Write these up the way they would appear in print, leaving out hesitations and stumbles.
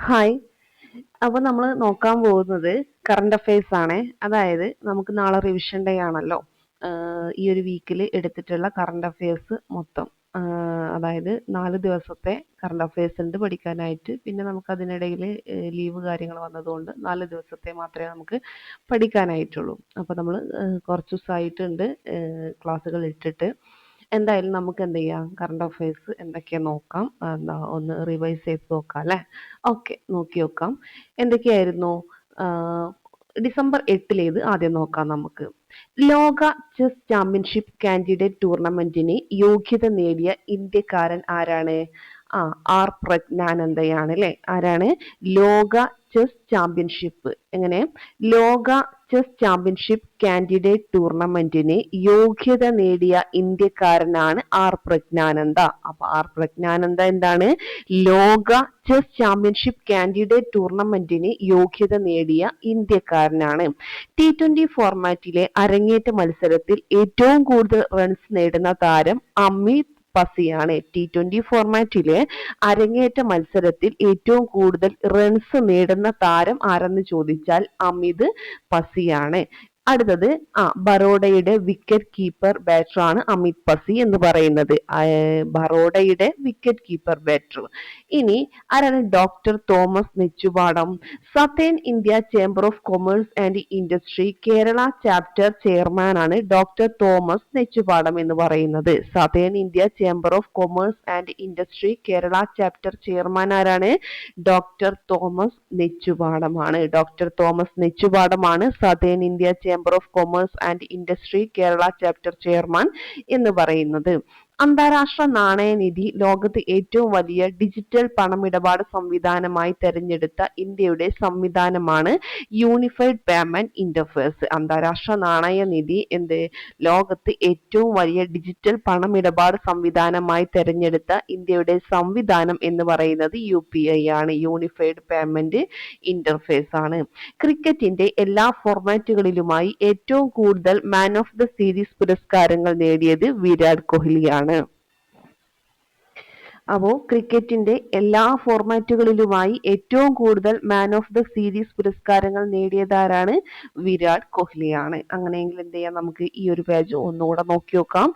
Hi. അപ്പൊ നമ്മൾ നോക്കാൻ പോകുന്നത് കറണ്ട് അഫയേഴ്സ് ആണ്. അതായത് നമുക്ക് നാളെ റിവിഷൻ ഡേ ആണല്ലോ. ഈ ഒരു വീക്കിൽ എടുത്തിട്ടുള്ള കറണ്ട് അഫയേഴ്സ് മൊത്തം. അതായത് 4 ദിവസത്തെ കറണ്ട് അഫയേഴ്സ് ഉണ്ട് പഠിക്കാനായിട്ട്. പിന്നെ നമുക്ക് അതിനിടയിൽ ലീവ് കാര്യങ്ങൾ വന്നതുകൊണ്ട് 4 ദിവസത്തെ മാത്രമേ നമുക്ക് പഠിക്കാനായിട്ടുള്ളൂ. അപ്പോൾ നമ്മൾ കുറച്ച് ദിവസമായിട്ടുണ്ട് ക്ലാസ്സുകൾ ഇട്ടിട്ട്. എന്തായാലും നമുക്ക് എന്ത് ചെയ്യാം, കറണ്ട് അഫയേഴ്സ് എന്തൊക്കെയാ നോക്കാം. എന്താ ഒന്ന് റിവൈസ് ചെയ്ത് നോക്കാം അല്ലേ? ഓക്കെ, നോക്കി നോക്കാം. എന്തൊക്കെയായിരുന്നു? ഡിസംബർ 8 ആദ്യം നോക്കാം നമുക്ക്. ലോക ചെസ് ചാമ്പ്യൻഷിപ്പ് കാൻഡിഡേറ്റ് ടൂർണമെന്റിന് യോഗ്യത നേടിയ ഇന്ത്യക്കാരൻ ആരാണ്? ആ ആർ പ്രജ്ഞാനന്ദയാണ് അല്ലെ. ആരാണ്? ലോക ചെസ് ചാമ്പ്യൻഷിപ്പ് എങ്ങനെ ലോക ചെസ് ചാമ്പ്യൻഷിപ്പ് കാൻഡിഡേറ്റ് ടൂർണമെന്റിന് യോഗ്യത നേടിയ ഇന്ത്യക്കാരനാണ് ആർ പ്രജ്ഞാനന്ദ. അപ്പൊ ആർ പ്രജ്ഞാനന്ദ എന്താണ്? ലോക ചെസ് ചാമ്പ്യൻഷിപ്പ് കാൻഡിഡേറ്റ് ടൂർണമെന്റിന് യോഗ്യത നേടിയ ഇന്ത്യക്കാരനാണ്. T20 ഫോർമാറ്റിലെ അരങ്ങേറ്റ മത്സരത്തിൽ ഏറ്റവും കൂടുതൽ റൺസ് നേടുന്ന താരം അമിത് പസിയാണ്. T20 ഫോർമാറ്റിലെ അരങ്ങേറ്റ മത്സരത്തിൽ ഏറ്റവും കൂടുതൽ റൺസ് നേടുന്ന താരം ആരെന്ന് ചോദിച്ചാൽ അമിത് പസിയാണ്. അടുത്തത് ബറോഡയുടെ വിക്കറ്റ് കീപ്പർ ബാറ്ററാണ് അമിത് പസി എന്ന് പറയുന്നത്. ബറോഡയുടെ വിക്കറ്റ് കീപ്പർ ബാറ്റർ. ഇനി ആരാണ്? Doctor Thomas Nechupadam. Southern India chamber of commerce and industry Kerala chapter chairman ആണ് ഡോക്ടർ തോമസ് നെച്ചുപാടം എന്ന് പറയുന്നത്. Southern India chamber of commerce and industry Kerala chapter chairman ആരാണ്? ഡോക്ടർ തോമസ് നെച്ചുപാടമാണ്. ഡോക്ടർ തോമസ് നെച്ചുപാടമാണ് southern India chamber of commerce and industry Kerala chapter chairman എന്ന് പറയുന്നത്. അന്താരാഷ്ട്ര നാണയനിധി ലോകത്ത് ഏറ്റവും വലിയ ഡിജിറ്റൽ പണമിടപാട് സംവിധാനമായി തെരഞ്ഞെടുത്ത ഇന്ത്യയുടെ സംവിധാനമാണ് യൂണിഫൈഡ് പേയ്മെന്റ് ഇന്റർഫേസ്. അന്താരാഷ്ട്ര നാണയനിധി ലോകത്ത് ഏറ്റവും വലിയ ഡിജിറ്റൽ പണമിടപാട് സംവിധാനമായി തെരഞ്ഞെടുത്ത ഇന്ത്യയുടെ സംവിധാനം എന്ന് പറയുന്നത് UPI ആണ്. യൂണിഫൈഡ് പേയ്മെന്റ് ഇന്റർഫേസ് ആണ്. ക്രിക്കറ്റിന്റെ എല്ലാ ഫോർമാറ്റുകളിലുമായി ഏറ്റവും കൂടുതൽ മാൻ ഓഫ് ദ സീരീസ് പുരസ്കാരങ്ങൾ നേടിയത് വിരാട് കോഹ്ലിയാണ്. അപ്പോൾ ക്രിക്കറ്റിന്റെ എല്ലാ ഫോർമാറ്റുകളിലുമായി ഏറ്റവും കൂടുതൽ മാൻ ഓഫ് ദ സീരീസ് പുരസ്കാരങ്ങൾ നേടിയതാരാണ്? വിരാട് കോഹ്ലിയാണ്. അങ്ങനെയെങ്കിൽ എന്ത് ചെയ്യാം, നമുക്ക് ഈ ഒരു പേജ് ഒന്നുകൂടെ നോക്കി നോക്കാം.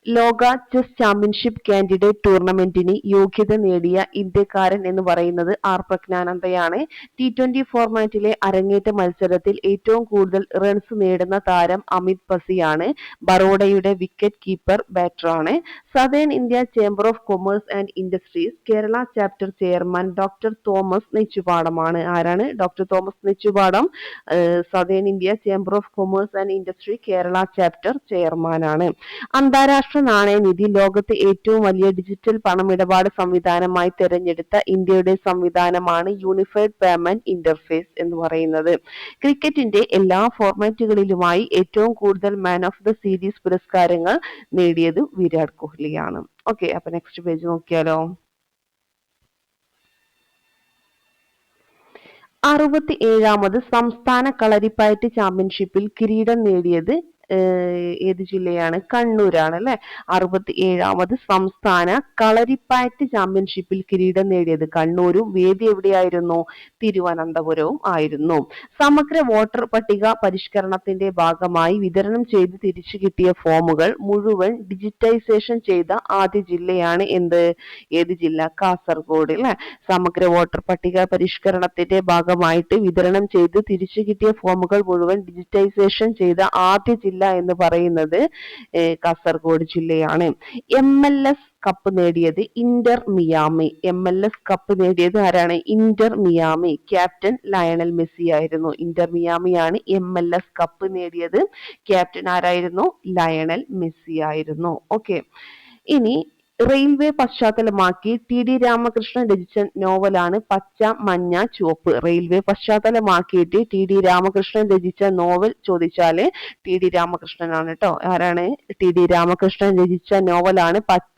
ലോക ചെസ് ചാമ്പ്യൻഷിപ്പ് കാൻഡിഡേറ്റ് ടൂർണമെന്റിന് യോഗ്യത നേടിയ ഇന്ത്യക്കാരൻ എന്ന് പറയുന്നത് ആർ പ്രജ്ഞാനന്ദയാണ്. T20 ഫോർമാറ്റിലെ അരങ്ങേറ്റ മത്സരത്തിൽ ഏറ്റവും കൂടുതൽ റൺസ് നേടുന്ന താരം അമിത് പസിയാണ്. ബറോഡയുടെ വിക്കറ്റ് കീപ്പർ ബാറ്ററാണ്. Southern India chamber of commerce and industries Kerala chapter chairman doctor Thomas നെച്ചുപാടമാണ്. ആരാണ്? Doctor Thomas Nechupadam southern India chamber of commerce and industry Kerala chapter ചെയർമാനാണ്. അന്താരാഷ്ട്ര നാണയനിധി ലോകത്തെ ഏറ്റവും വലിയ ഡിജിറ്റൽ പണമിടപാട് സംവിധാനമായി തെരഞ്ഞെടുത്ത ഇന്ത്യയുടെ സംവിധാനമാണ് യൂണിഫൈഡ് പേയ്മെന്റ് ഇന്റർഫേസ് എന്ന് പറയുന്നത്. ക്രിക്കറ്റിന്റെ എല്ലാ ഫോർമാറ്റുകളിലുമായി ഏറ്റവും കൂടുതൽ മാൻ ഓഫ് ദ സീരീസ് പുരസ്കാരങ്ങൾ നേടിയത് വിരാട് കോഹ്ലിയാണ്. ഓക്കെ, അപ്പൊ നെക്സ്റ്റ് പേജ് നോക്കിയാലോ. 67ാമത് സംസ്ഥാന കളരിപ്പയറ്റ് ചാമ്പ്യൻഷിപ്പിൽ കിരീടം നേടിയത് ഏത് ജില്ലയാണ്? കണ്ണൂരാണ് അല്ലെ. 67ാമത് സംസ്ഥാന കളരിപ്പയറ്റ് ചാമ്പ്യൻഷിപ്പിൽ കിരീടം നേടിയത് കണ്ണൂരും. വേദി എവിടെയായിരുന്നു? തിരുവനന്തപുരവും ആയിരുന്നു. സമഗ്ര വോട്ടർ പട്ടിക പരിഷ്കരണത്തിന്റെ ഭാഗമായി വിതരണം ചെയ്ത് തിരിച്ചു കിട്ടിയ ഫോമുകൾ മുഴുവൻ ഡിജിറ്റൈസേഷൻ ചെയ്ത ആദ്യ ജില്ലയാണ് ഏത് ജില്ല? കാസർഗോഡ് അല്ലെ. സമഗ്ര വോട്ടർ പട്ടിക പരിഷ്കരണത്തിന്റെ ഭാഗമായിട്ട് വിതരണം ചെയ്ത് തിരിച്ചു കിട്ടിയ ഫോമുകൾ മുഴുവൻ ഡിജിറ്റൈസേഷൻ ചെയ്ത ആദ്യ ജില്ല എന്ന് പറയുന്നത് കാസർഗോഡ് ജില്ലയാണ്. MLS കപ്പ് നേടിയത് ഇന്റർ മിയാമി. MLS കപ്പ് നേടിയത് ആരാണ്? Inter Miami. Captain Lionel Messi ആയിരുന്നു. ഇന്റർ മിയാമിയാണ് MLS കപ്പ് നേടിയത്. ക്യാപ്റ്റൻ ആരായിരുന്നു? ലയണൽ മെസ്സി ആയിരുന്നു. ഓക്കെ, ഇനി റെയിൽവേ പശ്ചാത്തലമാക്കി TD രാമകൃഷ്ണൻ രചിച്ച നോവലാണ് പച്ച മഞ്ഞ ചുവപ്പ്. റെയിൽവേ പശ്ചാത്തലമാക്കിയിട്ട് TD രാമകൃഷ്ണൻ രചിച്ച നോവൽ ചോദിച്ചാല് TD രാമകൃഷ്ണനാണ് കേട്ടോ. ആരാണ്? TD രാമകൃഷ്ണൻ രചിച്ച നോവലാണ് പച്ച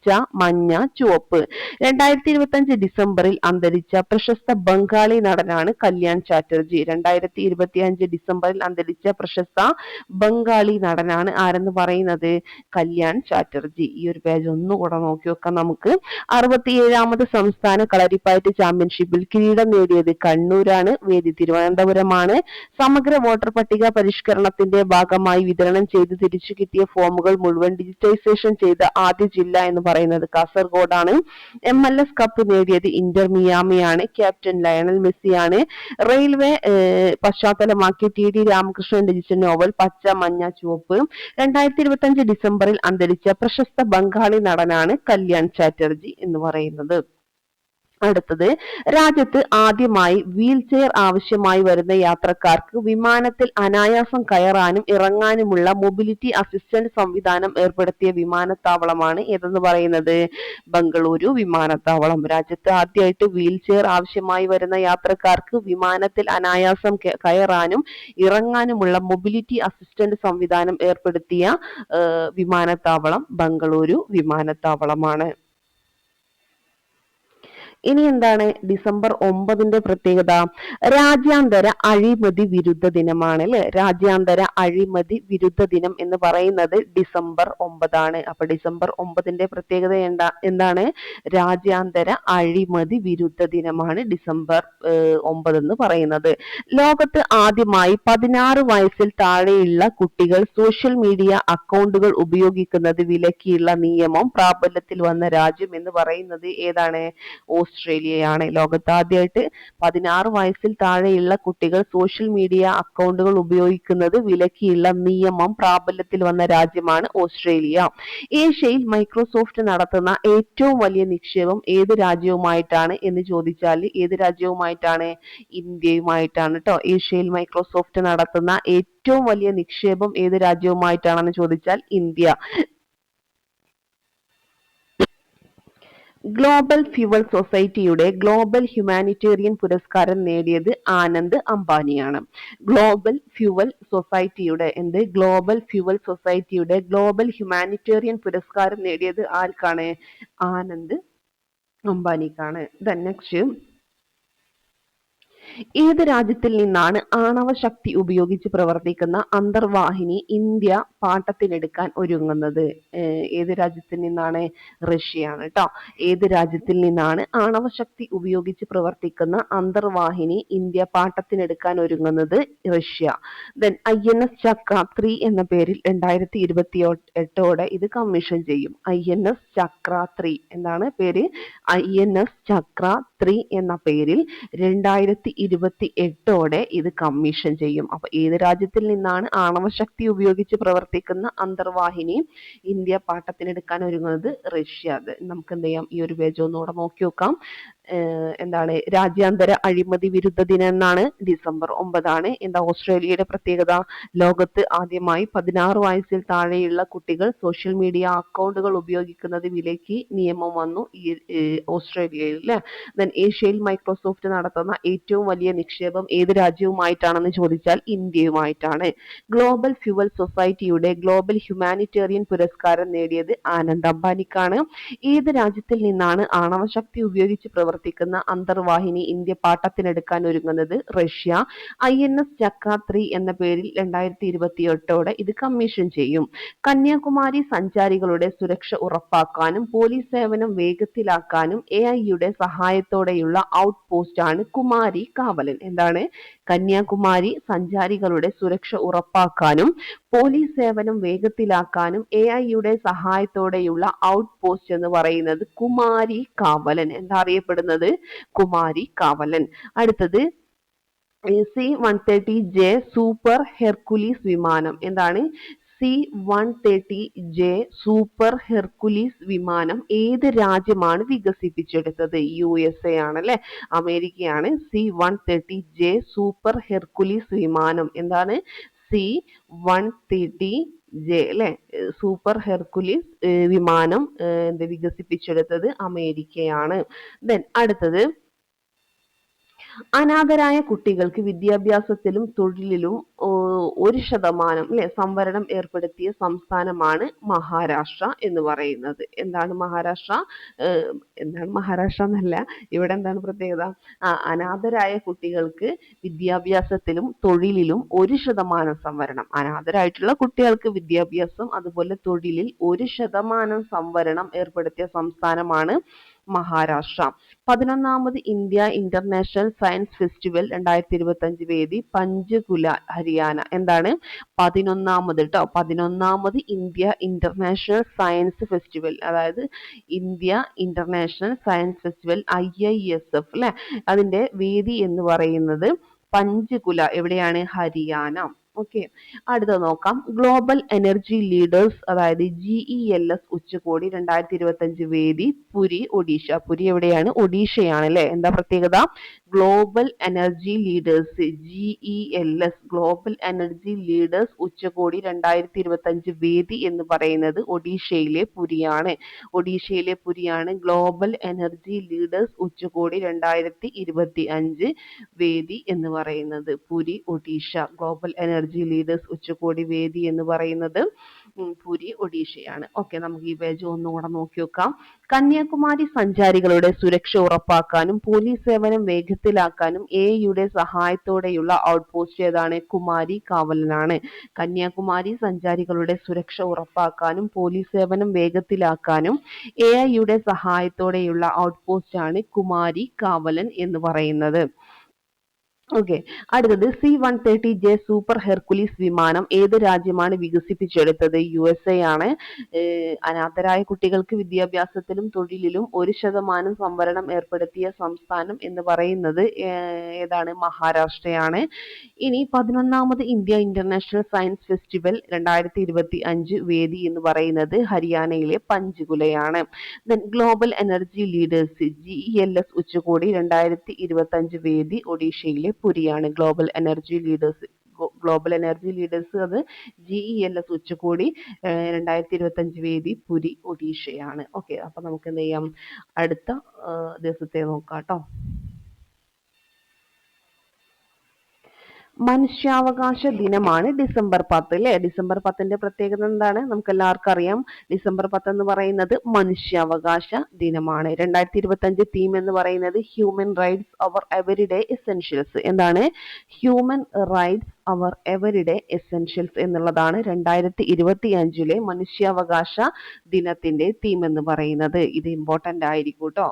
മഞ്ഞ ചുവപ്പ്. 2025 ഡിസംബറിൽ അന്തരിച്ച പ്രശസ്ത ബംഗാളി നടനാണ് കല്യാൺ ചാറ്റർജി. 2025 ഡിസംബറിൽ അന്തരിച്ച പ്രശസ്ത ബംഗാളി നടനാണ് ആരെന്ന് പറയുന്നത്? കല്യാൺ ചാറ്റർജി. ഈ ഒരു പേജ് ഒന്നുകൂടെ നോക്കി നോക്കി നോക്കാം നമുക്ക്. 67ാമത് സംസ്ഥാന കളരിപ്പയറ്റ് ചാമ്പ്യൻഷിപ്പിൽ കിരീടം നേടിയത് കണ്ണൂരാണ്. വേദി തിരുവനന്തപുരമാണ്. സമഗ്ര വോട്ടർ പട്ടിക പരിഷ്കരണത്തിന്റെ ഭാഗമായി വിതരണം ചെയ്ത് തിരിച്ചു കിട്ടിയ ഫോമുകൾ മുഴുവൻ ഡിജിറ്റൈസേഷൻ ചെയ്ത ആദ്യ ജില്ല എന്ന് പറയുന്നത് കാസർഗോഡാണ്. MLS കപ്പ് നേടിയത് ഇന്റർ മിയാമിയാണ്. ക്യാപ്റ്റൻ ലയണൽ മെസ്സിയാണ്. റെയിൽവേ പശ്ചാത്തലമാക്കി TD രാമകൃഷ്ണൻ രചിച്ച നോവൽ പച്ച മഞ്ഞ ചുവപ്പ്. 2025 ഡിസംബറിൽ അന്തരിച്ച പ്രശസ്ത ബംഗാളി നടനാണ് കല്യാൺ ചാറ്റർജി എന്ന് പറയുന്നത്. അടുത്തത്, രാജ്യത്ത് ആദ്യമായി വീൽ ചെയർ ആവശ്യമായി വരുന്ന യാത്രക്കാർക്ക് വിമാനത്തിൽ അനായാസം കയറാനും ഇറങ്ങാനുമുള്ള മൊബിലിറ്റി അസിസ്റ്റന്റ് സംവിധാനം ഏർപ്പെടുത്തിയ വിമാനത്താവളമാണ് ഏതെന്ന് പറയുന്നത്? ബംഗളൂരു വിമാനത്താവളം. രാജ്യത്ത് ആദ്യമായിട്ട് വീൽ ചെയർ ആവശ്യമായി വരുന്ന യാത്രക്കാർക്ക് വിമാനത്തിൽ അനായാസം കയറാനും ഇറങ്ങാനുമുള്ള മൊബിലിറ്റി അസിസ്റ്റന്റ് സംവിധാനം ഏർപ്പെടുത്തിയ വിമാനത്താവളം ബംഗളൂരു വിമാനത്താവളമാണ്. ഇനി എന്താണ് ഡിസംബർ 9 പ്രത്യേകത? രാജ്യാന്തര അഴിമതി വിരുദ്ധ ദിനമാണ് അല്ലെ. രാജ്യാന്തര അഴിമതി വിരുദ്ധ ദിനം എന്ന് പറയുന്നത് ഡിസംബർ 9. അപ്പൊ ഡിസംബർ 9 പ്രത്യേകത എന്താണ്? രാജ്യാന്തര അഴിമതി വിരുദ്ധ ദിനമാണ് ഡിസംബർ 9 എന്ന് പറയുന്നത്. ലോകത്ത് ആദ്യമായി 16 വയസ്സിൽ താഴെയുള്ള കുട്ടികൾ സോഷ്യൽ മീഡിയ അക്കൗണ്ടുകൾ ഉപയോഗിക്കുന്നത് വിലക്കിയുള്ള നിയമം പ്രാബല്യത്തിൽ വന്ന രാജ്യം എന്ന് പറയുന്നത് ഏതാണ്? ഓസ്ട്രേലിയയാണ്. ലോകത്ത് ആദ്യമായിട്ട് 16 വയസ്സിൽ താഴെയുള്ള കുട്ടികൾ സോഷ്യൽ മീഡിയ അക്കൗണ്ടുകൾ ഉപയോഗിക്കുന്നത് വിലക്കിയുള്ള നിയമം പ്രാബല്യത്തിൽ വന്ന രാജ്യമാണ് ഓസ്ട്രേലിയ. ഏഷ്യയിൽ മൈക്രോസോഫ്റ്റ് നടത്തുന്ന ഏറ്റവും വലിയ നിക്ഷേപം ഏത് രാജ്യവുമായിട്ടാണ് എന്ന് ചോദിച്ചാൽ ഏത് രാജ്യവുമായിട്ടാണ്? ഇന്ത്യയുമായിട്ടാണ് കേട്ടോ. ഏഷ്യയിൽ മൈക്രോസോഫ്റ്റ് നടത്തുന്ന ഏറ്റവും വലിയ നിക്ഷേപം ഏത് രാജ്യവുമായിട്ടാണെന്ന് ചോദിച്ചാൽ ഇന്ത്യ. ഗ്ലോബൽ ഫ്യൂവൽ സൊസൈറ്റിയുടെ ഗ്ലോബൽ ഹ്യൂമാനിറ്റേറിയൻ പുരസ്കാരം നേടിയത് ആനന്ദ് അംബാനിയാണ്. ഗ്ലോബൽ ഫ്യൂവൽ സൊസൈറ്റിയുടെ ഗ്ലോബൽ ഫ്യൂവൽ സൊസൈറ്റിയുടെ ഗ്ലോബൽ ഹ്യൂമാനിറ്റേറിയൻ പുരസ്കാരം നേടിയത് ആർക്കാണ്? ആനന്ദ് അംബാനിക്കാണ്. നെക്സ്റ്റ്, ഏത് രാജ്യത്തിൽ നിന്നാണ് ആണവ ശക്തി ഉപയോഗിച്ച് പ്രവർത്തിക്കുന്ന അന്തർവാഹിനി ഇന്ത്യ പാട്ടത്തിനെടുക്കാൻ ഒരുങ്ങുന്നത്? ഏത് രാജ്യത്തിൽ നിന്നാണ്? റഷ്യയാണ് കേട്ടോ. ഏത് രാജ്യത്തിൽ നിന്നാണ് ആണവ ശക്തി ഉപയോഗിച്ച് പ്രവർത്തിക്കുന്ന അന്തർവാഹിനി ഇന്ത്യ പാട്ടത്തിനെടുക്കാൻ ഒരുങ്ങുന്നത്? റഷ്യ. INS ചക്ര 3 എന്ന പേരിൽ 2028 ഇത് കമ്മീഷൻ ചെയ്യും. INS ചക്ര 3 എന്താണ് പേര്? INS ചക്ര 3 എന്ന പേരിൽ 2028 ഇത് കമ്മീഷൻ ചെയ്യും. അപ്പൊ ഏത് രാജ്യത്തിൽ നിന്നാണ് ആണവശക്തി ഉപയോഗിച്ച് പ്രവർത്തിക്കുന്ന അന്തർവാഹിനി ഇന്ത്യ പാട്ടത്തിനെടുക്കാൻ ഒരുങ്ങുന്നത്? റഷ്യ. നമുക്ക് എന്ത് ചെയ്യാം, ഈ ഒരു പേജ് ഒന്നുകൂടെ നോക്കി നോക്കാം. എന്താണ് രാജ്യാന്തര അഴിമതി വിരുദ്ധ ദിനം എന്നാണ്. ഡിസംബർ 9. എന്താ ഓസ്ട്രേലിയയുടെ പ്രത്യേകത? ലോകത്ത് ആദ്യമായി 16 വയസ്സിൽ താഴെയുള്ള കുട്ടികൾ സോഷ്യൽ മീഡിയ അക്കൗണ്ടുകൾ ഉപയോഗിക്കുന്നത് വിലക്കി നിയമം വന്നു ഈ ഓസ്ട്രേലിയയിൽ അല്ലെ. ഏഷ്യയിൽ മൈക്രോസോഫ്റ്റ് നടത്തുന്ന ഏറ്റവും വലിയ നിക്ഷേപം ഏത് രാജ്യവുമായിട്ടാണെന്ന് ചോദിച്ചാൽ ഇന്ത്യയുമായിട്ടാണ്. ഗ്ലോബൽ ഫ്യൂവൽ സൊസൈറ്റിയുടെ ഗ്ലോബൽ ഹ്യൂമാനിറ്റേറിയൻ പുരസ്കാരം നേടിയത് ആനന്ദ് അംബാനിക്കാണ്. ഏത് രാജ്യത്തിൽ നിന്നാണ് ആണവശക്തി ഉപയോഗിച്ച് പ്രവർത്തിക്കുന്ന അന്തർവാഹിനി ഇന്ത്യ പാട്ടത്തിനെടുക്കാൻ ഒരുങ്ങുന്നത്? റഷ്യ. INS ചക്ര 3 എന്ന പേരിൽ 2028 ഇത് കമ്മീഷൻ ചെയ്യും. കന്യാകുമാരി സഞ്ചാരികളുടെ സുരക്ഷ ഉറപ്പാക്കാനും പോലീസ് സേവനം വേഗത്തിലാക്കാനും AI സഹായത്തോടെയുള്ള ഔട്ട് പോസ്റ്റ് ആണ് കുമാരി കാവലൻ. എന്താണ്? കന്യാകുമാരി സഞ്ചാരികളുടെ സുരക്ഷ ഉറപ്പാക്കാനും പോലീസ് സേവനം വേഗത്തിലാക്കാനും AI സഹായത്തോടെയുള്ള ഔട്ട് പോസ്റ്റ് എന്ന് പറയുന്നത് കുമാരി കാവലൻ. എന്താ അറിയപ്പെടുന്നത്? കുമാരി കാവലൻ. അടുത്തത് C-130J സൂപ്പർ ഹെർക്കുലീസ് വിമാനം. എന്താണ്? C-130J സൂപ്പർ ഹെർക്കുലീസ് വിമാനം ഏത് രാജ്യമാണ് വികസിപ്പിച്ചെടുത്തത്? USA ആണ് അല്ലെ, അമേരിക്കയാണ്. C-130J സൂപ്പർ ഹെർക്കുലീസ് വിമാനം എന്താണ്? C-130J അല്ലെ, സൂപ്പർ ഹെർക്കുലീസ് വിമാനം വികസിപ്പിച്ചെടുത്തത് അമേരിക്കയാണ്. അടുത്തത് അനാഥരായ കുട്ടികൾക്ക് വിദ്യാഭ്യാസത്തിലും തൊഴിലിലും 1% അല്ലെ സംവരണം ഏർപ്പെടുത്തിയ സംസ്ഥാനമാണ് മഹാരാഷ്ട്ര എന്ന് പറയുന്നത്. എന്താണ് മഹാരാഷ്ട്ര? എന്താണ് മഹാരാഷ്ട്ര എന്നല്ല, ഇവിടെ എന്താണ് പ്രത്യേകത? അനാഥരായ കുട്ടികൾക്ക് വിദ്യാഭ്യാസത്തിലും തൊഴിലിലും 1% സംവരണം. അനാഥരായിട്ടുള്ള കുട്ടികൾക്ക് വിദ്യാഭ്യാസം അതുപോലെ തൊഴിലിൽ 1% സംവരണം ഏർപ്പെടുത്തിയ സംസ്ഥാനമാണ് മഹാരാഷ്ട്ര. 11ാമത് ഇന്ത്യ ഇന്റർനാഷണൽ സയൻസ് ഫെസ്റ്റിവൽ 2025 വേദി പഞ്ച്കുല, ഹരിയാന. എന്താണ്? 11ാമത് ഇന്ത്യ ഇന്റർനാഷണൽ സയൻസ് ഫെസ്റ്റിവൽ, അതായത് India international science festival IISF അല്ലെ, അതിന്റെ വേദി എന്ന് പറയുന്നത് പഞ്ച്കുല, എവിടെയാണ്? ഹരിയാന. ഓക്കെ, അടുത്തത് നോക്കാം. ഗ്ലോബൽ എനർജി ലീഡേഴ്സ്, അതായത് GELS ഉച്ചകോടി 2025 വേദി പുരി, ഒഡീഷ. പുരി എവിടെയാണ്? ഒഡീഷയാണ് അല്ലെ. എന്താ പ്രത്യേകത? Global energy leaders GELS, global energy leaders ഉച്ചകോടി 2025 വേദി എന്ന് പറയുന്നത് ഒഡീഷയിലെ പുരിയാണ്. ഒഡീഷയിലെ പുരിയാണ് ഗ്ലോബൽ എനർജി ലീഡേഴ്സ് ഉച്ചകോടി 2025 വേദി എന്ന് പറയുന്നത്. Puri, Odisha. Global energy leaders ഉച്ചകോടി വേദി എന്ന് പറയുന്നത് പുരി, ഒഡീഷയാണ്. ഓക്കെ, നമുക്ക് ഈ പേജ് ഒന്നുകൂടെ നോക്കി നോക്കാം. കന്യാകുമാരി സഞ്ചാരികളുടെ സുരക്ഷ ഉറപ്പാക്കാനും പോലീസ് സേവനം വേഗത്തിലാക്കാനും AIയുടെ സഹായത്തോടെയുള്ള ഔട്ട് പോസ്റ്റ് ഏതാണ്? കുമാരി കാവലനാണ്. കന്യാകുമാരി സഞ്ചാരികളുടെ സുരക്ഷ ഉറപ്പാക്കാനും പോലീസ് സേവനം വേഗത്തിലാക്കാനും AIയുടെ സഹായത്തോടെയുള്ള ഔട്ട് പോസ്റ്റ് ആണ് കുമാരി കാവലൻ എന്ന് പറയുന്നത്. ഓക്കെ, അടുത്തത് C-130J സൂപ്പർ ഹെർക്കുലീസ് വിമാനം ഏത് രാജ്യമാണ് വികസിപ്പിച്ചെടുത്തത്? USA ആണ്. അനാഥരായ കുട്ടികൾക്ക് വിദ്യാഭ്യാസത്തിലും തൊഴിലിലും 1% സംവരണം ഏർപ്പെടുത്തിയ സംസ്ഥാനം എന്ന് പറയുന്നത് ഏതാണ്? മഹാരാഷ്ട്രയാണ്. ഇനി 11ാമത് ഇന്ത്യ ഇന്റർനാഷണൽ സയൻസ് ഫെസ്റ്റിവൽ 2025 വേദി എന്ന് പറയുന്നത് ഹരിയാനയിലെ പഞ്ച്കുലയാണ്. ഗ്ലോബൽ എനർജി ലീഡേഴ്സ് GELS ഉച്ചകോടി 2025 വേദി ഒഡീഷയിലെ പുരിയാണ്. ഗ്ലോബൽ എനർജി ലീഡേഴ്സ് അത് GELS ഉച്ചകോടി 2025 വേദി പുരി, ഒഡീഷയാണ്. ഓക്കെ, അപ്പൊ നമുക്ക് എന്ത് ചെയ്യാം? അടുത്ത ദിവസത്തെ നോക്കാം ട്ടോ. മനുഷ്യാവകാശ ദിനമാണ് ഡിസംബർ 10 അല്ലെ. ഡിസംബർ 10ന്റെ പ്രത്യേകത എന്താണ്? നമുക്ക് എല്ലാവർക്കും അറിയാം. ഡിസംബർ 10 എന്ന് പറയുന്നത് മനുഷ്യാവകാശ ദിനമാണ്. 2025 തീം എന്ന് പറയുന്നത് ഹ്യൂമൻ റൈറ്റ്സ് അവർ എവരിഡേ എസെൻഷ്യൽസ്. എന്താണ്? ഹ്യൂമൻ റൈറ്റ്സ് അവർ എവരിഡേ എസെൻഷ്യൽസ് എന്നുള്ളതാണ് 2025 മനുഷ്യാവകാശ ദിനത്തിന്റെ തീം എന്ന് പറയുന്നത്. ഇത് ഇമ്പോർട്ടന്റ് ആയിരിക്കും കേട്ടോ.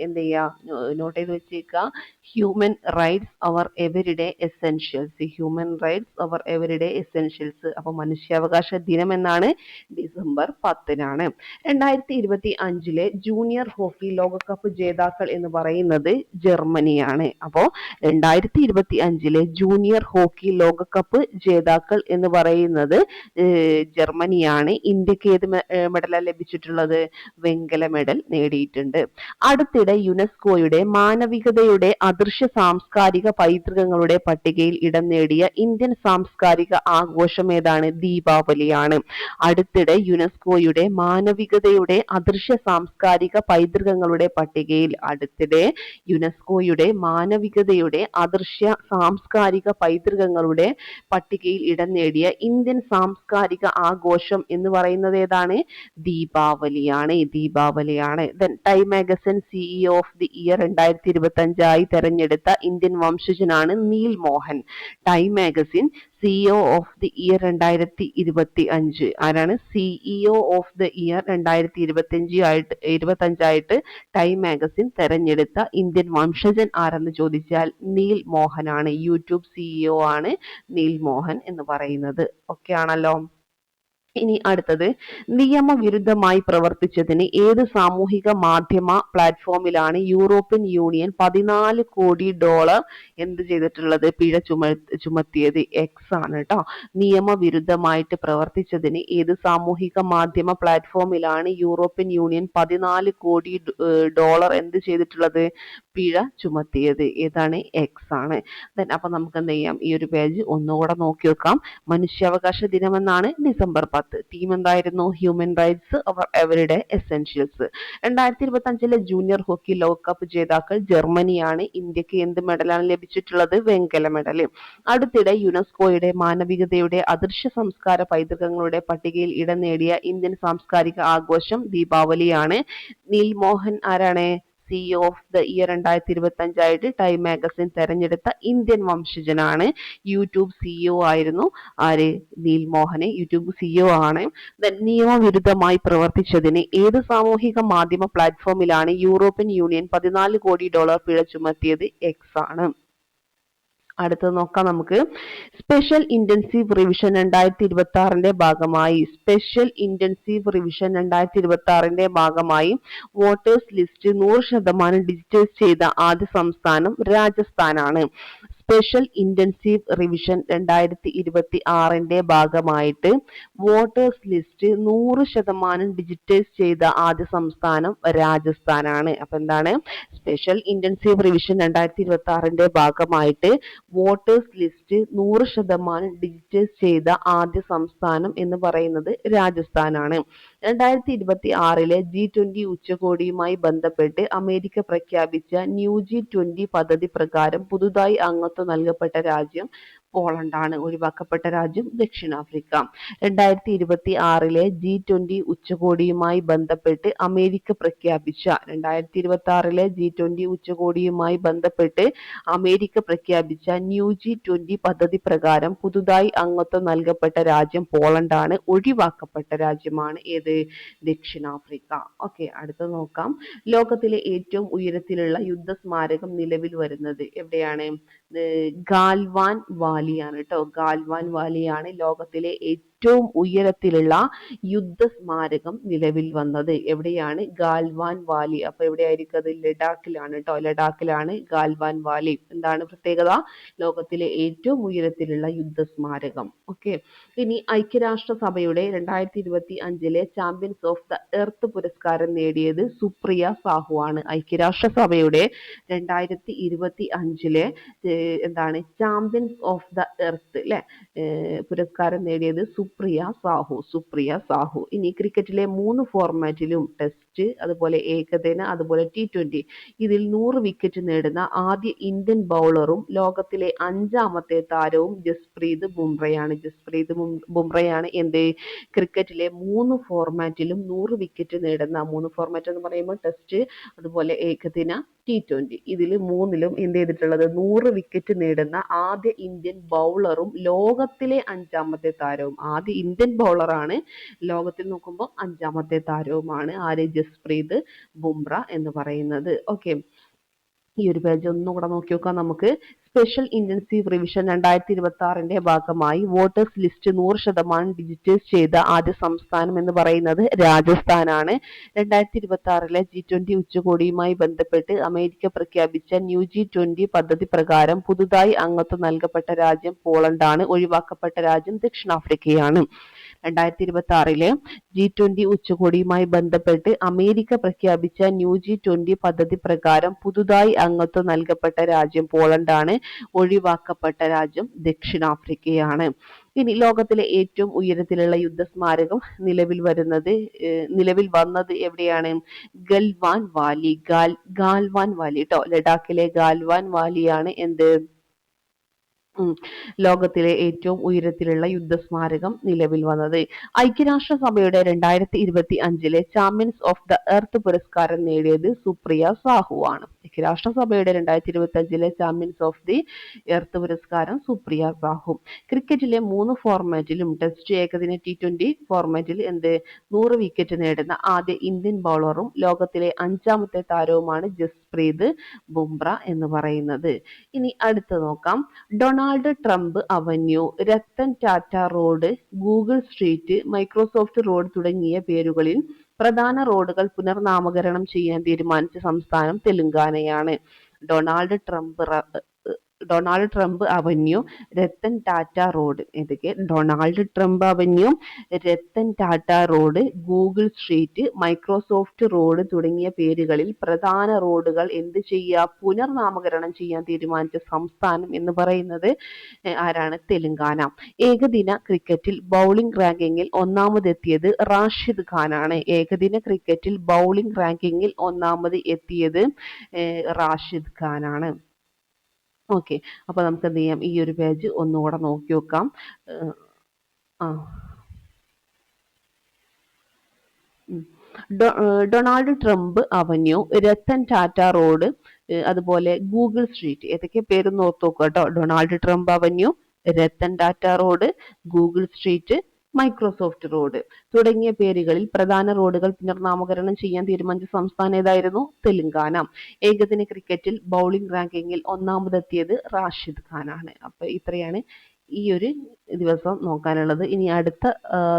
എന്ത് ചെയ്യുക? നോട്ട് ചെയ്ത് വെച്ചേക്കുക. ഹ്യൂമൻ റൈറ്റ്സ് അവർ എവരിഡേ എസെൻഷ്യൽസ്. ഹ്യൂമൻ റൈറ്റ്സ് അവർ എവരിഡേ എസെൻഷ്യൽസ്. അപ്പൊ മനുഷ്യാവകാശ ദിനം എന്നാണ് ഡിസംബർ 10-നാണ്. 2025 ജൂനിയർ ഹോക്കി ലോകകപ്പ് ജേതാക്കൾ എന്ന് പറയുന്നത് ജർമ്മനിയാണ്. അപ്പോ 2025 ജൂനിയർ ഹോക്കി ലോകകപ്പ് ജേതാക്കൾ എന്ന് പറയുന്നത് ജർമ്മനിയാണ്. ഇന്ത്യക്ക് ഏത് മെഡലാണ് ലഭിച്ചിട്ടുള്ളത്? വെങ്കല മെഡൽ നേടിയിട്ടുണ്ട്. അടുത്തിടെ യുനെസ്കോയുടെ മാനവികതയുടെ അദൃശ്യ സാംസ്കാരിക പൈതൃകങ്ങളുടെ പട്ടികയിൽ ഇടം നേടിയ ഇന്ത്യൻ സാംസ്കാരിക ആഘോഷം ഏതാണ്? ദീപാവലിയാണ്. അടുത്തിടെ യുനെസ്കോയുടെ മാനവികതയുടെ അദൃശ്യ സാംസ്കാരിക പൈതൃകങ്ങളുടെ പട്ടികയിൽ ഇടം നേടിയ ഇന്ത്യൻ സാംസ്കാരിക ആഘോഷം എന്ന് പറയുന്നത് ഏതാണ്? ദീപാവലിയാണ്. Time magazine CEO of the year 2025 തെരഞ്ഞെടുത്ത ഇന്ത്യൻ വംശജനാണ് Neil Mohan. Time magazine CEO of the year 2025 ആരാണ്? CEO ഓഫ് ദി ഇയർ 2025 ആയിട്ട് ടൈം മാഗസിൻ തെരഞ്ഞെടുത്ത ഇന്ത്യൻ വംശജൻ ആരെന്ന് ചോദിച്ചാൽ നീൽ മോഹനാണ്. യൂട്യൂബ് CEO ആണ് നീൽ മോഹൻ എന്ന് പറയുന്നത്. ഓക്കെ ആണല്ലോ. ഇനി അടുത്തത്, നിയമവിരുദ്ധമായി പ്രവർത്തിച്ചതിന് ഏത് സാമൂഹിക മാധ്യമ പ്ലാറ്റ്ഫോമിലാണ് യൂറോപ്യൻ യൂണിയൻ $14 കോടി എന്ത് ചെയ്തിട്ടുള്ളത്? പിഴ ചുമത്തിയത്? എക്സ് ആണ് കേട്ടോ. നിയമവിരുദ്ധമായിട്ട് പ്രവർത്തിച്ചതിന് ഏത് സാമൂഹിക മാധ്യമ പ്ലാറ്റ്ഫോമിലാണ് യൂറോപ്യൻ യൂണിയൻ $14 കോടി എന്ത് ചെയ്തിട്ടുള്ളത്? പിഴ ചുമത്തിയത്? ഏതാണ്? എക്സ് ആണ്. അപ്പൊ നമുക്ക് എന്ത് ചെയ്യാം, ഈ ഒരു പേജ് ഒന്നുകൂടെ നോക്കി വെക്കാം. മനുഷ്യാവകാശ ദിനമെന്നാണ് ഡിസംബർ 10. തീം എന്തായിരുന്നു? ഹ്യൂമൻ റൈറ്റ്സ് അവർ എവരിഡേ എസെൻഷ്യൽസ്. 2025 ജൂനിയർ ഹോക്കി ലോകകപ്പ് ജേതാക്കൾ ജർമ്മനിയാണ്. ഇന്ത്യക്ക് എന്ത് മെഡലാണ് ലഭിച്ചിട്ടുള്ളത്? വെങ്കല മെഡൽ. അടുത്തിടെ യുനെസ്കോയുടെ മാനവികതയുടെ അദൃശ്യ സംസ്കാര പൈതൃകങ്ങളുടെ പട്ടികയിൽ ഇടം നേടിയ ഇന്ത്യൻ സാംസ്കാരിക ആഘോഷം ദീപാവലിയാണ്. നീൽ മോഹൻ ആരാണ്? സിഇഒ ഓഫ് ദ ഇയർ 2025 ആയിട്ട് ടൈം മാഗസിൻ തെരഞ്ഞെടുത്ത ഇന്ത്യൻ വംശജനാണ്. യൂട്യൂബ് സിഇഒ ആയിരുന്നു ആര്? നീൽ മോഹന് യൂട്യൂബ് സിഇഒ ആണ്. നിയമവിരുദ്ധമായി പ്രവർത്തിച്ചതിന് ഏത് സാമൂഹിക മാധ്യമ പ്ലാറ്റ്ഫോമിലാണ് യൂറോപ്യൻ യൂണിയൻ $14 കോടി പിഴ ചുമത്തിയത്? എക്സ് ആണ്. അടുത്തത് നോക്കാം നമുക്ക്. സ്പെഷ്യൽ ഇന്റൻസീവ് റിവിഷൻ 2026 ഭാഗമായി വോട്ടേഴ്സ് ലിസ്റ്റ് 100% ഡിജിറ്റൈസ് ചെയ്ത ആദ്യ സംസ്ഥാനം രാജസ്ഥാനാണ്. സ്പെഷ്യൽ ഇന്റൻസീവ് റിവിഷൻ 2026 ഭാഗമായിട്ട് വോട്ടേഴ്സ് ലിസ്റ്റ് 100% ഡിജിറ്റൈസ് ചെയ്ത ആദ്യ സംസ്ഥാനം രാജസ്ഥാനാണ്. അപ്പൊ എന്താണ്? സ്പെഷ്യൽ ഇന്റൻസീവ് റിവിഷൻ 2026 ഭാഗമായിട്ട് വോട്ടേഴ്സ് ലിസ്റ്റ് 100% ഡിജിറ്റൈസ് ചെയ്ത ആദ്യ സംസ്ഥാനം എന്ന് പറയുന്നത് രാജസ്ഥാനാണ്. 2026 G20 ഉച്ചകോടിയുമായി ബന്ധപ്പെട്ട് അമേരിക്ക പ്രഖ്യാപിച്ച ന്യൂ G20 പദ്ധതി പ്രകാരം പുതുതായി അംഗത്വം നൽകപ്പെട്ട രാജ്യം പോളണ്ടാണ്. ഒഴിവാക്കപ്പെട്ട രാജ്യം ദക്ഷിണാഫ്രിക്ക. 2026 G20 ഉച്ചകോടിയുമായി ബന്ധപ്പെട്ട് അമേരിക്ക പ്രഖ്യാപിച്ച ന്യൂ G20 പദ്ധതി പ്രകാരം പുതുതായി അംഗത്വം നൽകപ്പെട്ട രാജ്യം പോളണ്ടാണ്. ഒഴിവാക്കപ്പെട്ട രാജ്യമാണ് ഏത്? ദക്ഷിണാഫ്രിക്ക. ഓക്കെ, അടുത്തത് നോക്കാം. ലോകത്തിലെ ഏറ്റവും ഉയരത്തിലുള്ള യുദ്ധ സ്മാരകം നിലവിൽ വരുന്നത് എവിടെയാണ്? ഗാൽവാൻ വാലിയാണ് കേട്ടോ. ഗാൽവാൻ വാലിയാണ് ലോകത്തിലെ ഏറ്റവും ഉയരത്തിലുള്ള യുദ്ധ സ്മാരകം നിലവിൽ വന്നത്. എവിടെയാണ്? ഗാൽവാൻ വാലി. അപ്പൊ എവിടെയായിരിക്കും അത്? ലഡാക്കിലാണ് കേട്ടോ. ലഡാക്കിലാണ് ഗാൽവാൻ വാലി. എന്താണ് പ്രത്യേകത? ലോകത്തിലെ ഏറ്റവും ഉയരത്തിലുള്ള യുദ്ധ സ്മാരകം. ഓക്കെ, ഇനി ഐക്യരാഷ്ട്രസഭയുടെ 2025 ചാമ്പ്യൻസ് ഓഫ് ദ എർത്ത് പുരസ്കാരം നേടിയത് സുപ്രിയ സാഹു ആണ്. ഐക്യരാഷ്ട്രസഭയുടെ 2025 എന്താണ്? ചാമ്പ്യൻസ് ഓഫ് ദ എർത്ത് അല്ലെ പുരസ്കാരം നേടിയത് സുപ്രിയ സാഹു. ഇനി ക്രിക്കറ്റിലെ 3 ഫോർമാറ്റിലും ടെസ്റ്റ്, അതുപോലെ ഏകദിന, അതുപോലെ T20 ഇതിൽ 100 വിക്കറ്റ് നേടുന്ന ആദ്യ ഇന്ത്യൻ ബൗളറും ലോകത്തിലെ 5ാമത്തെ താരവും ജസ്പ്രീത് ബുംറയാണ്. എന്ത്? ക്രിക്കറ്റിലെ 3 ഫോർമാറ്റിലും 100 വിക്കറ്റ് നേടുന്ന, 3 ഫോർമാറ്റ് എന്ന് പറയുമ്പോൾ ടെസ്റ്റ്, അതുപോലെ ഏകദിന, T20 ഇതിൽ 3ലും എന്ത് ചെയ്തിട്ടുള്ളത്? 100 വിക്കറ്റ് നേടുന്ന ആദ്യ ഇന്ത്യൻ ബൗളറും ലോകത്തിലെ 5ാമത്തെ താരവും. ആദ്യ ഇന്ത്യൻ ബൗളറാണ്, ലോകത്തിൽ നോക്കുമ്പോൾ 5ാമത്തെ താരവുമാണ് ആര്? ജസ്പ്രീത് ബുംറ എന്ന് പറയുന്നത്. ഓക്കെ, ഈ ഒരു പേജ് ഒന്നുകൂടെ നോക്കി നോക്കാം നമുക്ക്. സ്പെഷ്യൽ ഇന്റൻസീവ് റിവിഷൻ 2026 ഭാഗമായി വോട്ടേഴ്സ് ലിസ്റ്റ് 100% ഡിജിറ്റൈസ് ചെയ്ത ആദ്യ സംസ്ഥാനം എന്ന് പറയുന്നത് രാജസ്ഥാനാണ്. 2026 G20 ഉച്ചകോടിയുമായി ബന്ധപ്പെട്ട് അമേരിക്ക പ്രഖ്യാപിച്ച ന്യൂ G20 പദ്ധതി പ്രകാരം പുതുതായി അംഗത്വം നൽകപ്പെട്ട രാജ്യം പോളണ്ടാണ്. ഒഴിവാക്കപ്പെട്ട രാജ്യം ദക്ഷിണാഫ്രിക്കയാണ്. 2026 G20 ഉച്ചകോടിയുമായി ബന്ധപ്പെട്ട് അമേരിക്ക പ്രഖ്യാപിച്ച ന്യൂ G20 പദ്ധതി പ്രകാരം പുതുതായി അംഗത്വം നൽകപ്പെട്ട രാജ്യം പോളണ്ടാണ്. ഒഴിവാക്കപ്പെട്ട രാജ്യം ദക്ഷിണാഫ്രിക്കയാണ്. ഇനി ലോകത്തിലെ ഏറ്റവും ഉയരത്തിലുള്ള യുദ്ധസ്മാരകം നിലവിൽ വന്നത് എവിടെയാണ്? ഗൽവാൻ വാലി. ഗാൽവാൻ വാലി ട്ടോ. ലഡാക്കിലെ ഗാൽവാൻ വാലിയാണ് എന്ത്? ലോകത്തിലെ ഏറ്റവും ഉയരത്തിലുള്ള യുദ്ധസ്മാരകം നിലവിൽ വന്നത്. ഐക്യരാഷ്ട്രസഭയുടെ 2025 ചാമ്പ്യൻസ് ഓഫ് ദ എർത്ത് പുരസ്കാരം നേടിയത് സുപ്രിയ സാഹു ആണ്. ഐക്യരാഷ്ട്രസഭയുടെ 2025 ചാമ്പ്യൻസ് ഓഫ് ദി എർത്ത് പുരസ്കാരം സുപ്രിയ സാഹു. ക്രിക്കറ്റിലെ 3 ഫോർമാറ്റിലും ടെസ്റ്റ്, ഏകദിന, T20 ഫോർമാറ്റിൽ 100 വിക്കറ്റ് നേടുന്ന ആദ്യ ഇന്ത്യൻ ബൗളറും ലോകത്തിലെ 5ാമത്തെ താരവുമാണ് ജസ്പ്രീത് ബുംറ എന്ന് പറയുന്നത്. ഇനി അടുത്ത് നോക്കാം. Donald Trump avenue, Ratan Tata road, Google street, Microsoft road തുടങ്ങിയ പേരുകളിൽ പ്രധാന റോഡുകൾ പുനർനാമകരണം ചെയ്യാൻ തീരുമാനിച്ച സംസ്ഥാനം തെലങ്കാനയാണ്. Donald Trump Donald Trump avenue, Ratan Tata road. ഏതൊക്കെ? Donald Trump avenue, Ratan Tata road, Google street, Microsoft road തുടങ്ങിയ പേരുകളിൽ പ്രധാന റോഡുകൾ എന്ത് ചെയ്യുക? പുനർനാമകരണം ചെയ്യാൻ തീരുമാനിച്ച സംസ്ഥാനം എന്ന് പറയുന്നത് ആരാണ്? തെലുങ്കാന. ഏകദിന ക്രിക്കറ്റിൽ ബൗളിംഗ് റാങ്കിങ്ങിൽ ഒന്നാമതെത്തിയത് റാഷിദ് ഖാനാണ്. ഏകദിന ക്രിക്കറ്റിൽ ബൗളിംഗ് റാങ്കിങ്ങിൽ ഒന്നാമത് എത്തിയത് റാഷിദ് ഖാനാണ്. ഓക്കെ, അപ്പൊ നമുക്ക് എന്ത് ചെയ്യാം? ഈ ഒരു പേജ് ഒന്നുകൂടെ നോക്കി നോക്കാം. ആ Donald Trump avenue, Ratan Tata road, അതുപോലെ ഗൂഗിൾ സ്ട്രീറ്റ്. ഏതൊക്കെ പേരൊന്ന് ഓർത്ത് നോക്കുക കേട്ടോ. Donald Trump avenue, Ratan Tata road, Google street, Microsoft road തുടങ്ങിയ പേരുകളിൽ പ്രധാന റോഡുകൾ പുനർനാമകരണം ചെയ്യാൻ തീരുമാനിച്ച സംസ്ഥാനം ഏതായിരുന്നു? തെലുങ്കാന. ഏകദിന ക്രിക്കറ്റിൽ ബൗളിംഗ് റാങ്കിങ്ങിൽ ഒന്നാമതെത്തിയത് റാഷിദ് ഖാനാണ്. അപ്പൊ ഇത്രയാണ് ഈ ഒരു ദിവസം നോക്കാനുള്ളത്. ഇനി അടുത്ത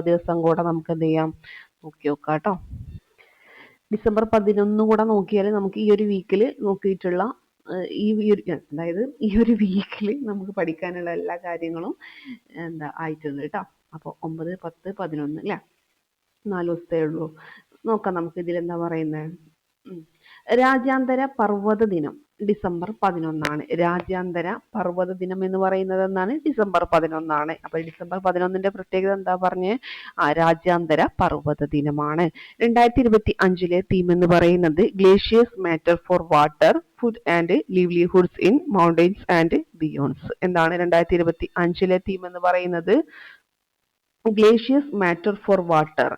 ദിവസം കൂടെ നമുക്ക് എന്ത് ചെയ്യാം? നോക്കി നോക്കാം കേട്ടോ. ഡിസംബർ 11 കൂടെ നോക്കിയാൽ നമുക്ക് ഈ ഒരു വീക്കിൽ നോക്കിയിട്ടുള്ള അതായത് ഈ ഒരു വീക്കിൽ നമുക്ക് പഠിക്കാനുള്ള എല്ലാ കാര്യങ്ങളും ആയിട്ടുണ്ട് കേട്ടോ. അപ്പോൾ 9, 10, 11 അല്ലേ, 4 ദിവസത്തേ ഉള്ളൂ. നോക്കാം നമുക്ക് ഇതിൽ എന്താ പറയുന്നത്. രാജ്യാന്തര പർവ്വത ദിനം ഡിസംബർ 11. രാജ്യാന്തര പർവ്വത ദിനം എന്ന് പറയുന്നത് എന്നാണ്? ഡിസംബർ 11. അപ്പൊ ഡിസംബർ 11ന്റെ പ്രത്യേകത എന്താ പറഞ്ഞേ? രാജ്യാന്തര പർവ്വത ദിനമാണ്. 2025 തീം എന്ന് പറയുന്നത് glaciers matter for water, food and livelihoods in mountains and beyonds. എന്താണ് 2025 തീം എന്ന് പറയുന്നത്? glaciers matter for water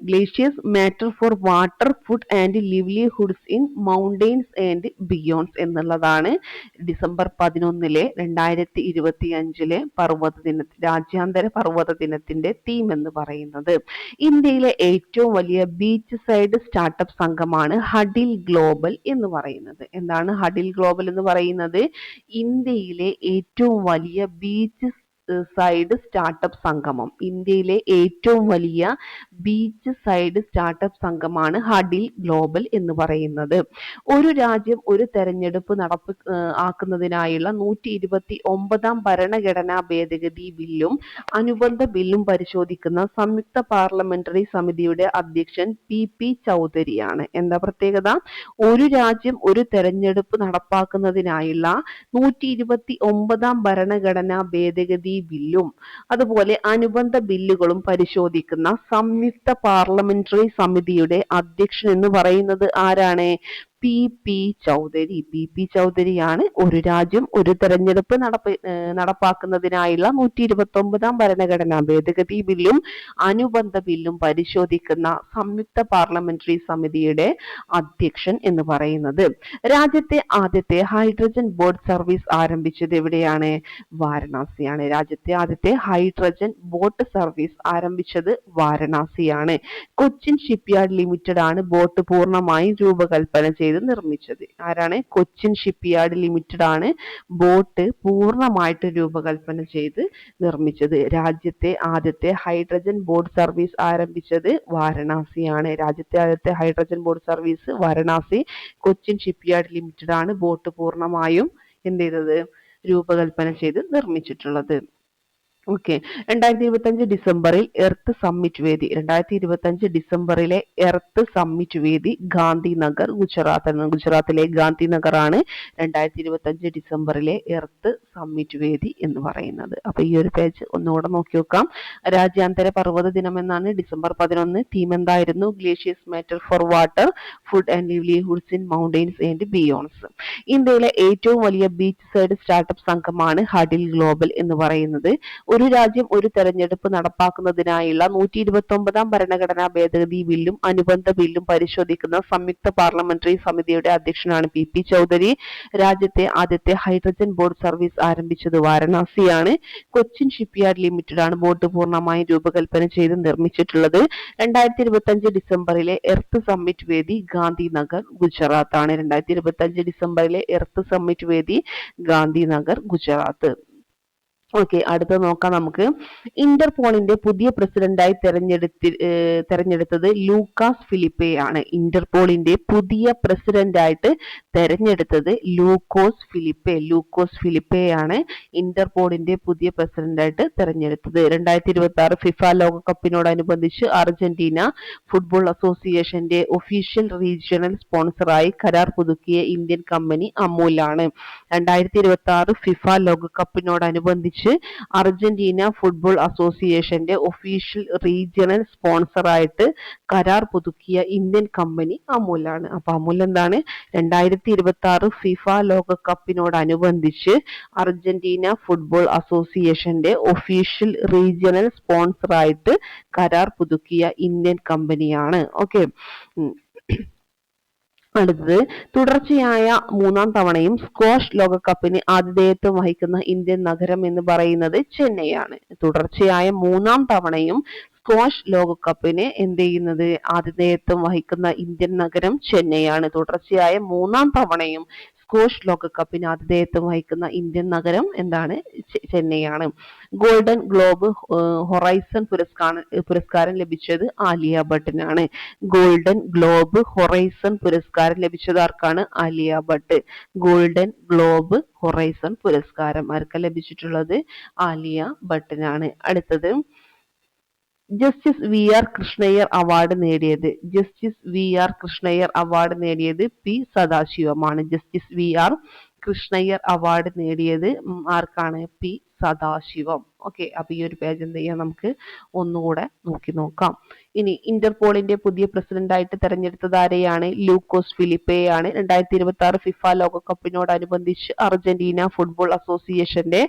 glaciers matter for water, food and livelihoods in mountains and beyonds എന്നുള്ളതാണ് ഡിസംബർ 11 2025 പർവ്വത ദിന രാജ്യാന്തര പർവ്വത ദിനത്തിന്റെ തീം എന്ന് പറയുന്നത്. ഇന്ത്യയിലെ ഏറ്റവും വലിയ ബീച്ച് സൈഡ് സ്റ്റാർട്ടപ്പ് സംഘമാണ് ഹഡിൽ ഗ്ലോബൽ എന്ന് പറയുന്നത്. എന്താണ് ഹഡിൽ ഗ്ലോബൽ എന്ന് പറയുന്നത്? ഇന്ത്യയിലെ ഏറ്റവും വലിയ ബീച്ച് സൈഡ് സ്റ്റാർട്ടപ്പ് സംഗമം. ഇന്ത്യയിലെ ഏറ്റവും വലിയ ബീച്ച് സൈഡ് സ്റ്റാർട്ടപ്പ് സംഘമാണ് ഹഡിൽ ഗ്ലോബൽ എന്ന് പറയുന്നത്. ഒരു രാജ്യം ഒരു തെരഞ്ഞെടുപ്പ് ആക്കുന്നതിനായുള്ള 129 ഭരണഘടനാ ഭേദഗതി ബില്ലും അനുബന്ധ ബില്ലും പരിശോധിക്കുന്ന സംയുക്ത പാർലമെന്ററി സമിതിയുടെ അധ്യക്ഷൻ പി ചൗധരിയാണ്. എന്താ പ്രത്യേകത? ഒരു രാജ്യം ഒരു തെരഞ്ഞെടുപ്പ് നടപ്പാക്കുന്നതിനായുള്ള 129 ഭരണഘടനാ ഭേദഗതി ബില്ലും അതുപോലെ അനുബന്ധ ബില്ലുകളും പരിശോധിക്കുന്ന സംയുക്ത പാർലമെന്ററി സമിതിയുടെ അധ്യക്ഷൻ എന്ന് പറയുന്നത് ആരാണ്? പി ചൗധരി. പി ചൗധരിയാണ് ഒരു രാജ്യം ഒരു തെരഞ്ഞെടുപ്പ് നടപ്പാക്കുന്നതിനായുള്ള 129 ഭരണഘടനാ ഭേദഗതി ബില്ലും അനുബന്ധ ബില്ലും പരിശോധിക്കുന്ന സംയുക്ത പാർലമെന്ററി സമിതിയുടെ അധ്യക്ഷൻ എന്ന് പറയുന്നത്. രാജ്യത്തെ ആദ്യത്തെ ഹൈഡ്രജൻ ബോട്ട് സർവീസ് ആരംഭിച്ചത് എവിടെയാണ്? വാരണാസിയാണ്. രാജ്യത്തെ ആദ്യത്തെ ഹൈഡ്രജൻ ബോട്ട് സർവീസ് ആരംഭിച്ചത് വാരണാസിയാണ്. കൊച്ചിൻ ഷിപ്പ്യാർഡ് ലിമിറ്റഡ് ആണ് ബോട്ട് പൂർണ്ണമായും രൂപകൽപ്പന ചെയ്ത് നിർമ്മിച്ചത്. ആരാണ്? കൊച്ചിൻ ഷിപ്പ്യാർഡ് ലിമിറ്റഡ് ആണ് ബോട്ട് പൂർണ്ണമായിട്ട് രൂപകൽപ്പന ചെയ്ത് നിർമ്മിച്ചത്. രാജ്യത്തെ ആദ്യത്തെ ഹൈഡ്രജൻ ബോട്ട് സർവീസ് ആരംഭിച്ചത് വാരണാസിയാണ്. രാജ്യത്തെ ആദ്യത്തെ hydrogen boat service Varanasi. Cochin shipyard limited ആണ് ബോട്ട് പൂർണ്ണമായും എന്ത് ചെയ്തത്? രൂപകൽപ്പന ചെയ്ത് നിർമ്മിച്ചിട്ടുള്ളത്. ഓക്കെ, 2025 ഡിസംബറിൽ എർത്ത് സമ്മിറ്റ് വേദി. 2025 ഡിസംബറിലെ എർത്ത് സമ്മിറ്റ് വേദി ഗാന്ധിനഗർ, ഗുജറാത്ത്. ഗുജറാത്തിലെ ഗാന്ധിനഗർ ആണ് 2025 ഡിസംബറിലെ എർത്ത് സമ്മിറ്റ് വേദി എന്ന് പറയുന്നത്. അപ്പൊ ഈ ഒരു പേജ് ഒന്നുകൂടെ നോക്കി നോക്കാം. രാജ്യാന്തര പർവ്വത ദിനം എന്നാണ്. ഡിസംബർ 11 തീം എന്തായിരുന്നു? Glaciers matter for water, food and livelihoods in mountains and beyonds. ഇന്ത്യയിലെ ഏറ്റവും വലിയ ബീച്ച് സൈഡ് സ്റ്റാർട്ടപ്പ് സംഘമാണ് ഹഡിൽ ഗ്ലോബൽ എന്ന് പറയുന്നത്. ഒരു രാജ്യം ഒരു തെരഞ്ഞെടുപ്പ് നടപ്പാക്കുന്നതിനായുള്ള 129 ഭരണഘടനാ ഭേദഗതി ബില്ലും അനുബന്ധ ബില്ലും പരിശോധിക്കുന്ന സംയുക്ത പാർലമെന്ററി സമിതിയുടെ അധ്യക്ഷനാണ് പി ചൗധരി. രാജ്യത്തെ ആദ്യത്തെ ഹൈഡ്രജൻ ബോട്ട് സർവീസ് ആരംഭിച്ചത് വാരണാസിയാണ്. കൊച്ചിൻ ഷിപ്പ്യാർഡ് ലിമിറ്റഡ് ആണ് ബോട്ട് പൂർണ്ണമായും രൂപകൽപ്പന ചെയ്ത് നിർമ്മിച്ചിട്ടുള്ളത്. 2025 ഡിസംബറിലെ എർത്ത് സമ്മിറ്റ് വേദി ഗാന്ധിനഗർ, ഗുജറാത്ത് ആണ്. 2025 ഡിസംബറിലെ എർത്ത് സമ്മിറ്റ് വേദി ഗാന്ധിനഗർ, ഗുജറാത്ത്. ഓക്കെ, അടുത്ത നോക്കാം നമുക്ക്. ഇന്റർപോളിന്റെ പുതിയ പ്രസിഡന്റായി തെരഞ്ഞെടുത്തത് ലൂക്കാസ് ഫിലിപ്പെ ആണ്. ഇന്റർപോളിന്റെ പുതിയ പ്രസിഡന്റായിട്ട് തെരഞ്ഞെടുത്തത് ലൂക്കോസ് ഫിലിപ്പെ ആണ് ഇന്റർപോളിന്റെ പുതിയ പ്രസിഡന്റായിട്ട് തെരഞ്ഞെടുത്തത്. 2026 ഫിഫ ലോകകപ്പിനോടനുബന്ധിച്ച് അർജന്റീന ഫുട്ബോൾ അസോസിയേഷന്റെ ഒഫീഷ്യൽ റീജിയണൽ സ്പോൺസറായി കരാർ പുതുക്കിയ ഇന്ത്യൻ കമ്പനി അമൂലാണ്. 2026 ഫിഫ ലോകകപ്പിനോടനുബന്ധിച്ച് അർജന്റീന ഫുട്ബോൾ അസോസിയേഷന്റെ ഒഫീഷ്യൽ റീജിയണൽ സ്പോൺസറായിട്ട് കരാർ പുതുക്കിയ ഇന്ത്യൻ കമ്പനി അമൂലാണ്. അപ്പൊ അമൂൽ എന്താണ്? 2026 ഫിഫ ലോകകപ്പിനോടനുബന്ധിച്ച് അർജന്റീന ഫുട്ബോൾ അസോസിയേഷന്റെ ഒഫീഷ്യൽ റീജിയണൽ സ്പോൺസറായിട്ട് കരാർ പുതുക്കിയ ഇന്ത്യൻ കമ്പനിയാണ്. ഓക്കെ, അടുത്തത്, തുടർച്ചയായ 3-ാം തവണയും സ്ക്വാഷ് ലോകകപ്പിന് ആതിഥേയത്വം വഹിക്കുന്ന ഇന്ത്യൻ നഗരം എന്ന് പറയുന്നത് ചെന്നൈയാണ്. തുടർച്ചയായ 3-ാം തവണയും സ്ക്വാഷ് ലോകകപ്പിന് എന്ത് ചെയ്യുന്നത്? ആതിഥേയത്വം വഹിക്കുന്ന ഇന്ത്യൻ നഗരം ചെന്നൈയാണ്. തുടർച്ചയായ 3-ാം തവണയും സ്ക്വാഷ് ലോകകപ്പിന് ആതിഥേയത്വം വഹിക്കുന്ന ഇന്ത്യൻ നഗരം എന്താണ്? ചെന്നൈയാണ്. ഗോൾഡൻ ഗ്ലോബ് ഹൊറൈസൺ പുരസ്കാരം ലഭിച്ചത് ആലിയ ഭട്ടിനാണ്. ഗോൾഡൻ ഗ്ലോബ് ഹൊറൈസൺ പുരസ്കാരം ലഭിച്ചത് ആർക്കാണ്? Alia Bhat. Golden globe horizon പുരസ്കാരം ആർക്കാ ലഭിച്ചിട്ടുള്ളത്? ആലിയ ഭട്ടിനാണ്. അടുത്തത്, justice V R Krishna Iyer award നേടിയത് P സദാശിവമാണ്. Justice V R Krishna Iyer award നേടിയത് ആർക്കാണ്? പി സദാശിവം. ഓക്കെ, അപ്പൊ ഈ ഒരു പേജ് എന്ത് ചെയ്യാം? നമുക്ക് ഒന്നുകൂടെ നോക്കാം. ഇനി ഇന്റർപോളിന്റെ പുതിയ പ്രസിഡന്റായിട്ട് തെരഞ്ഞെടുത്തത് ആരെയാണ്? ലൂക്കോസ് ഫിലിപ്പെ ആണ്. 2026 ഫിഫ ലോകകപ്പിനോടനുബന്ധിച്ച് അർജന്റീന ഫുട്ബോൾ അസോസിയേഷന്റെ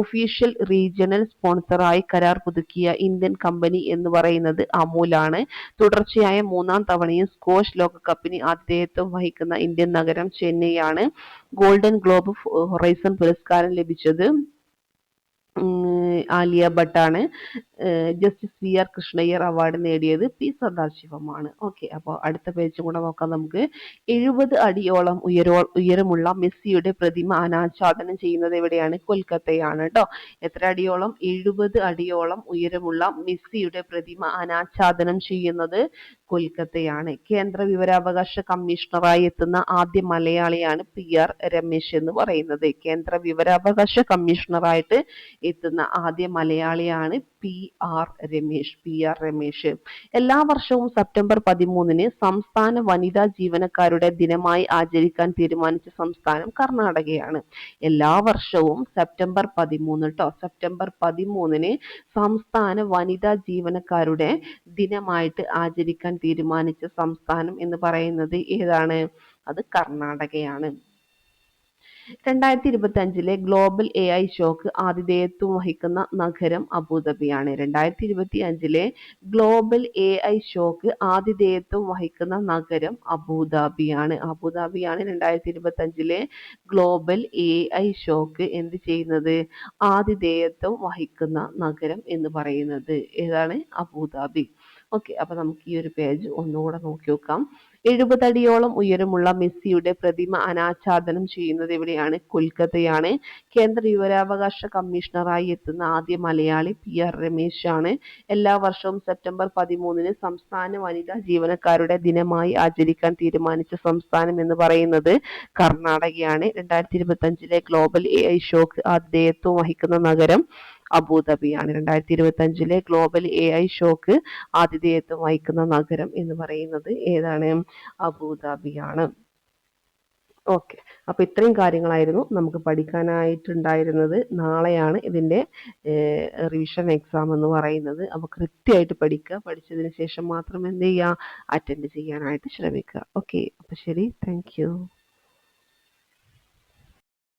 ഒഫീഷ്യൽ റീജിയണൽ സ്പോൺസറായി കരാർ പുതുക്കിയ ഇന്ത്യൻ കമ്പനി എന്ന് പറയുന്നത് അമൂലാണ്. തുടർച്ചയായ 3-ാം തവണയും സ്ക്വാഷ് ലോകകപ്പിന് ആതിഥേയത്വം വഹിക്കുന്ന ഇന്ത്യൻ നഗരം ചെന്നൈയാണ്. ഗോൾഡൻ ഗ്ലോബ് ഹൊറൈസൺ പുരസ്കാരം ലഭിച്ചത് Alia ഭട്ടാണ്. Justice V R Krishna Iyer award നേടിയത് പി സദാശിവമാണ്. ഓക്കെ, അപ്പോൾ അടുത്ത പേജും കൂടെ നോക്കാം നമുക്ക്. 70 അടിയോളം ഉയരമുള്ള മെസ്സിയുടെ പ്രതിമ അനാച്ഛാദനം ചെയ്യുന്നത് എവിടെയാണ്? കൊൽക്കത്തയാണ് കേട്ടോ. എത്ര അടിയോളം? 70 അടിയോളം ഉയരമുള്ള മെസ്സിയുടെ പ്രതിമ അനാച്ഛാദനം ചെയ്യുന്നത് കൊൽക്കത്തയാണ്. കേന്ദ്ര വിവരാവകാശ കമ്മീഷണറായി എത്തുന്ന ആദ്യ മലയാളിയാണ് പി ആർ രമേശ് എന്ന് പറയുന്നത്. കേന്ദ്ര വിവരാവകാശ കമ്മീഷണറായിട്ട് എത്തുന്ന ആദ്യ മലയാളിയാണ് പി ആർ രമേശ്. എല്ലാ വർഷവും സെപ്റ്റംബർ 13-ന് സംസ്ഥാന വനിതാ ജീവനക്കാരുടെ ദിനമായി ആചരിക്കാൻ തീരുമാനിച്ച സംസ്ഥാനം കർണാടകയാണ്. എല്ലാ വർഷവും സെപ്റ്റംബർ 13-ന് സംസ്ഥാന വനിതാ ജീവനക്കാരുടെ ദിനമായിട്ട് ആചരിക്കാൻ തീരുമാനിച്ച സംസ്ഥാനം എന്ന് പറയുന്നത് ഏതാണ്? അത് കർണാടകയാണ്. 2025 ഗ്ലോബൽ AI ഷോക്ക് ആതിഥേയത്വം വഹിക്കുന്ന നഗരം അബുദാബിയാണ്. 2025 ഗ്ലോബൽ AI ഷോക്ക് ആതിഥേയത്വം വഹിക്കുന്ന നഗരം അബുദാബിയാണ്. 2025 ഗ്ലോബൽ AI ഷോക്ക് എന്ത് ചെയ്യുന്നത്? ആതിഥേയത്വം വഹിക്കുന്ന നഗരം എന്ന് പറയുന്നത് ഏതാണ്? അബുദാബി. ഓക്കെ, അപ്പൊ നമുക്ക് ഈ ഒരു പേജ് ഒന്നുകൂടെ നോക്കി നോക്കാം. 70 അടിയോളം ഉയരമുള്ള മെസ്സിയുടെ പ്രതിമ അനാച്ഛാദനം ചെയ്യുന്നത് എവിടെയാണ്? കൊൽക്കത്തയാണ്. കേന്ദ്ര വിവരാവകാശ കമ്മീഷണറായി എത്തുന്ന ആദ്യ മലയാളി പി ആർ രമേശ് ആണ്. എല്ലാ വർഷവും സെപ്റ്റംബർ 13-ന് സംസ്ഥാന വനിതാ ജീവനക്കാരുടെ ദിനമായി ആചരിക്കാൻ തീരുമാനിച്ച സംസ്ഥാനം എന്ന് പറയുന്നത് കർണാടകയാണ്. 2025 ഗ്ലോബൽ AI ഷോക്ക് ആതിഥേയത്വം വഹിക്കുന്ന നഗരം അബുദാബിയാണ്. 2025 ഗ്ലോബൽ AI ഷോക്ക് ആതിഥേയത്വം വഹിക്കുന്ന നഗരം എന്ന് പറയുന്നത് ഏതാണ്? അബുദാബിയാണ്. ഓക്കെ, അപ്പൊ ഇത്രയും കാര്യങ്ങളായിരുന്നു നമുക്ക് പഠിക്കാനായിട്ടുണ്ടായിരുന്നത്. നാളെയാണ് ഇതിന്റെ റിവിഷൻ എക്സാം എന്ന് പറയുന്നത്. അപ്പൊ കൃത്യമായിട്ട് പഠിക്കുക. പഠിച്ചതിന് ശേഷം മാത്രം എന്ത് ചെയ്യുക? അറ്റൻഡ് ചെയ്യാനായിട്ട് ശ്രമിക്കുക. ഓക്കെ, അപ്പൊ ശരി, താങ്ക് യു.